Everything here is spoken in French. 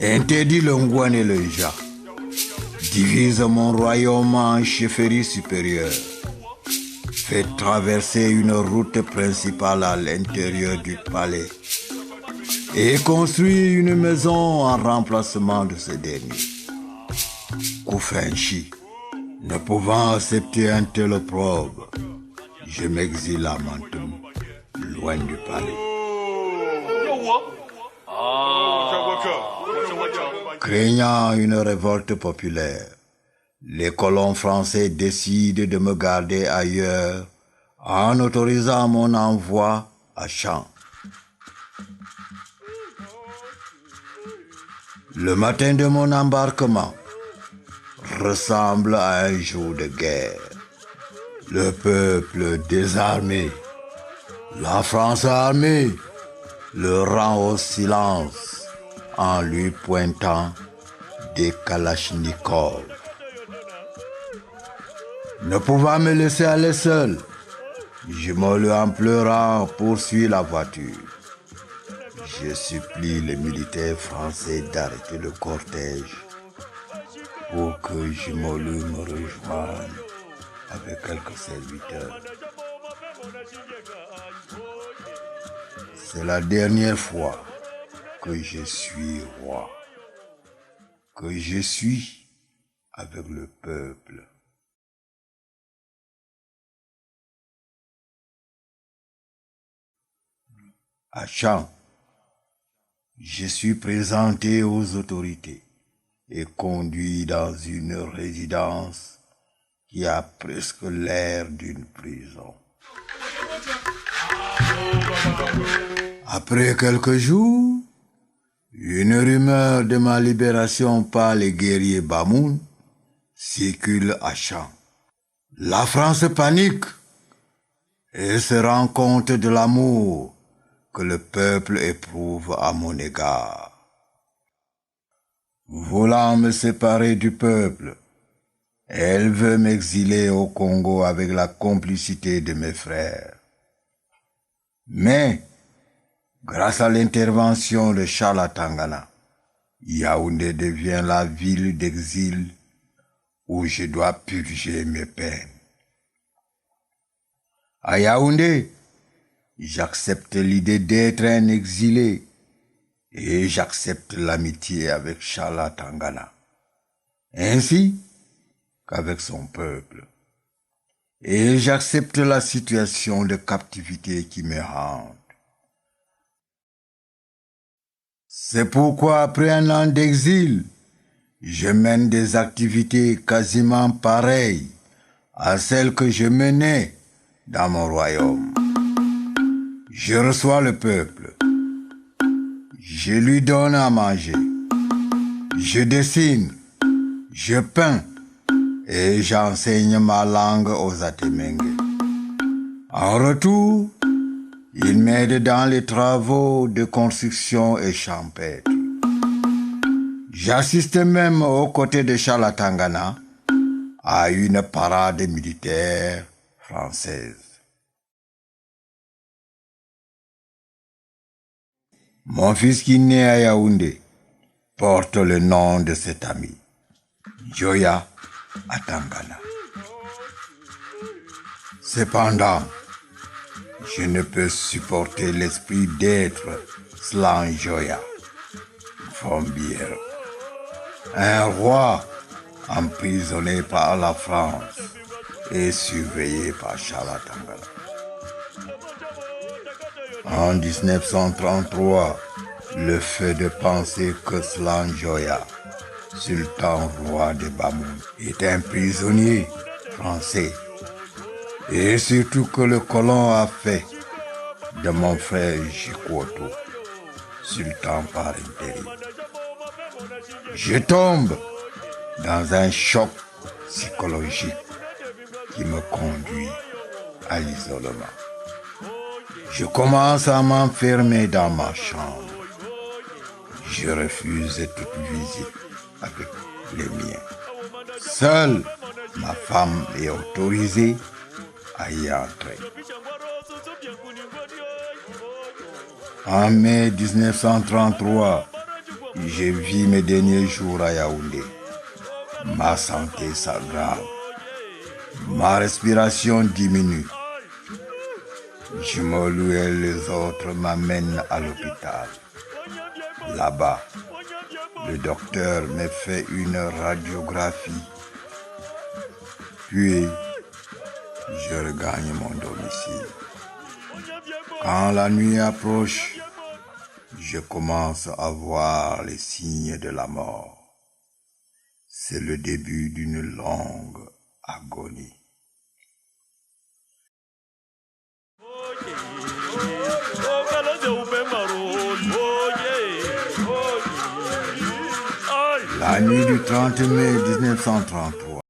Interdis le Ngouan et le Ja. Divise mon royaume en chefferies supérieures. Fais traverser une route principale à l'intérieur du palais et construis une maison en remplacement de ce dernier. Koufenchi, ne pouvant accepter un tel opprobre, je m'exile à Mantoum, loin du palais. Craignant une révolte populaire, les colons français décident de me garder ailleurs en autorisant mon envoi à Champ. Le matin de mon embarquement ressemble à un jour de guerre. Le peuple désarmé, la France armée, le rend au silence en lui pointant des kalachnikovs. Ne pouvant me laisser aller seul, Jumolu en pleurant poursuit la voiture. Je supplie les militaires français d'arrêter le cortège pour que Jumolu me rejoigne avec quelques serviteurs. C'est la dernière fois que je suis roi, que je suis avec le peuple. À Champ, je suis présenté aux autorités et conduit dans une résidence qui a presque l'air d'une prison. Après quelques jours, une rumeur de ma libération par les guerriers Bamoun circule à Champ. La France panique et se rend compte de l'amour que le peuple éprouve à mon égard. Voulant me séparer du peuple, elle veut m'exiler au Congo avec la complicité de mes frères. Mais, grâce à l'intervention de Charles Tangana, Yaoundé devient la ville d'exil où je dois purger mes peines. À Yaoundé, j'accepte l'idée d'être un exilé et j'accepte l'amitié avec Charles Tangana, ainsi qu'avec son peuple. Et j'accepte la situation de captivité qui me hante. C'est pourquoi après un an d'exil, je mène des activités quasiment pareilles à celles que je menais dans mon royaume. Je reçois le peuple, je lui donne à manger, je dessine, je peins et j'enseigne ma langue aux Atemengue. En retour, il m'aide dans les travaux de construction et champêtre. J'assiste même aux côtés de Charles Tangana à une parade militaire française. Mon fils qui naît à Yaoundé porte le nom de cet ami, Joya Atangana. Cependant, je ne peux supporter l'esprit d'être Slan Joya, Fombière, un roi emprisonné par la France et surveillé par Charles Tangana. En 1933, le fait de penser que Slan Joya, sultan roi de Bamoun, est un prisonnier français, et surtout que le colon a fait de mon frère Jikoto, sultan par intérim. Je tombe dans un choc psychologique qui me conduit à l'isolement. Je commence à m'enfermer dans ma chambre. Je refuse toute visite avec les miens. Seule ma femme est autorisée à y entrer. En mai 1933, je vis mes derniers jours à Yaoundé. Ma santé s'aggrave. Ma respiration diminue. Je me louais, les autres m'amènent à l'hôpital. Là-bas, le docteur me fait une radiographie. Puis, je regagne mon domicile. Quand la nuit approche, je commence à voir les signes de la mort. C'est le début d'une longue agonie. La nuit du 30 mai 1933,